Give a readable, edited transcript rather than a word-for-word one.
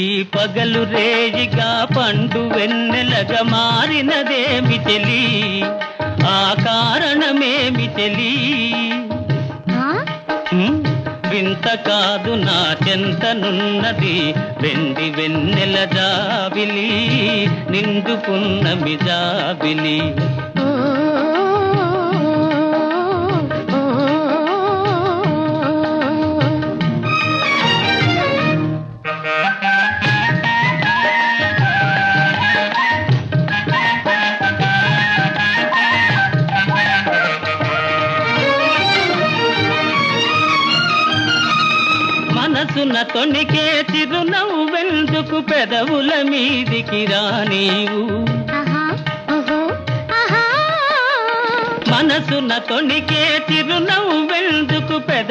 ఈ పగలు రేయిగా పండు వెన్నెలగా మారినదేమి తెలి, ఆ కారణమేమి తెలి. వింత కాదు నా చెంతనున్నది వెండి వెన్నెల జాబిలి, నిండుకున్నమి జాబిలి. మనసున తొణికే చిరునవ్వెందుకు పెదవుల మీదికి రానీవు, మనసున తొణికే చిరునవ్వెందుకు పెద